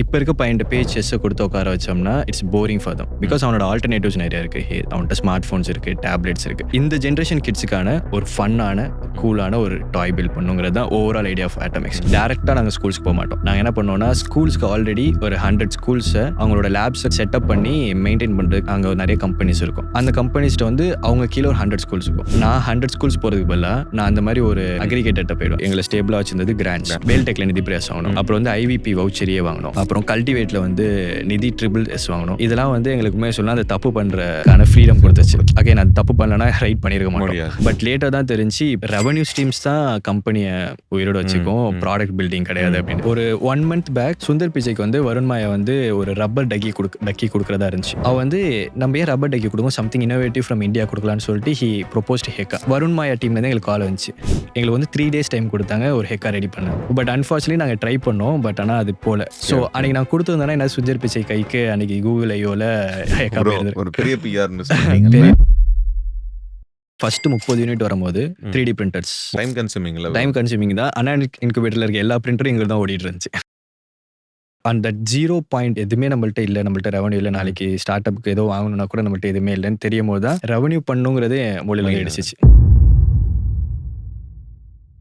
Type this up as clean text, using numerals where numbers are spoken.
இப்போ இருக்க பையன் போய் செஸ்ஸை கொடுத்து உட்கார வச்சோம்னா it's boring for them. Because அவனோட ஆல்டர்னேட்டிவ்ஸ் நிறைய இருக்கு. அவன்கிட்ட ஸ்மார்ட் ஃபோன்ஸ் இருக்கு, டேப்லெட்ஸ் இருக்கு. இந்த ஜென்ரேஷன் கிட்ஸுக்கான ஒரு ஃபன்னான கூலான ஒரு டாய் பில்ட் பண்ணுங்கிறது தான் ஓவரால் ஐடியா ஆஃப் ஆட்டமிக்ஸ். டேரெக்டாக நாங்கள் ஸ்கூல்ஸ்க்கு போக மாட்டோம். நாங்கள் என்ன பண்ணோம்னா ஸ்கூல்ஸ்க்கு ஆல்ரெடி ஒரு 100 ஸ்கூல்ஸை அவங்களோட லேப்ஸை செட்டப் பண்ணி மெயின்டைன் பண்ணுறது அங்கே நிறைய கம்பெனிஸ் இருக்கும். அந்த கம்பெனிஸ்ட்டு வந்து அவங்க கீழே ஒரு 100 ஸ்கூல்ஸ் இருக்கும். நான் 100 ஸ்கூல்ஸ் போகிறதுக்கு பதிலாக நான் அந்த மாதிரி ஒரு அக்ரிகேட்டர்ட்ட போயிடும். எங்களை ஸ்டேபிளாக வச்சிருந்தது கிராண்ட்ஸ், வேல்டெக்ல நிதி பிரேஸ் வாங்கணும், அப்புறம் வந்து ஐவிபி வவுச்சரியே வாங்கணும், அப்புறம் கல்டிவேட்ல வந்து நிதி ட்ரிபிள்-S வாங்கணும். இதெல்லாம் வந்து எங்களுக்குமே சொல்லலாம் அந்த தப்பு பண்றதுக்கான ஃப்ரீடம் கொடுத்துச்சு. அகைன் அது தப்பு பண்ணலன்னா ரைட் பண்ணிருக்க மாட்டோம். பட் லேட்டர் தான் தெரிஞ்சு ரெவன்யூ ஸ்ட்ரீம்ஸ் தான் கம்பெனியை உயிரோட வச்சுக்கும், ப்ராடக்ட் பில்டிங் கிடையாது அப்படின்னு. ஒரு 1 month பேக் சுந்தர் பிச்சைக்கு வந்து வருண் மாயா வந்து ஒரு ரப்பர் டக்கி கொடுக்கறதா இருந்துச்சு. அவ வந்து நம்ம ஏன் ரப்பர் டக்கி கொடுக்கும், சம்திங் இன்னோவேட்டிவ் ஃப்ரம் இந்தியா கொடுக்கலான்னு சொல்லிட்டு ஹி ப்ரொபோஸ்ட் ஹெக்கா. வருண் மாயா டீம்ல இருந்து எங்களுக்கு கால் வந்துச்சு. எங்களுக்கு வந்து 3 days டைம் கொடுத்தாங்க ஒரு ஹெக்கா ரெடி பண்ண. பட் அன்ஃபார்ச்சுனேட்லி நாங்கள் ட்ரை பண்ணோம். பட் ஆனால் அது போல. ஸோ அன்னைக்கு நான் கொடுத்துருந்தேன்னா என்ன சுந்தர் பிச்சை கைக்கு அன்னைக்கு கூகுள் ஐயோல ஒரு பெரிய பிஆர் ஃபர்ஸ்ட் 30 யூனிட் வரும்போது 3D பிரிண்டர்ஸ் டைம் கன்சூமிங் தான். அண்ணா இன்குபேட்டர்ல இருக்க எல்லா பிரிண்டரும் எங்களுக்கு தான் ஓடிட்டு இருந்துச்சு. அந்த 0 பாயிண்ட் எதுவுமே நம்மள்ட்ட இல்லை, நம்மள்ட்ட ரெவன்யூ இல்லை, நாளைக்கு ஸ்டார்ட் அப்புக்கு ஏதோ வாங்கணும்னா கூட நம்மள்ட்ட எதுவுமே இல்லைன்னு தெரியும் போது தான் ரெவன்யூ பண்ணுங்கிறதே மூலையில் அடிச்சிச்சு.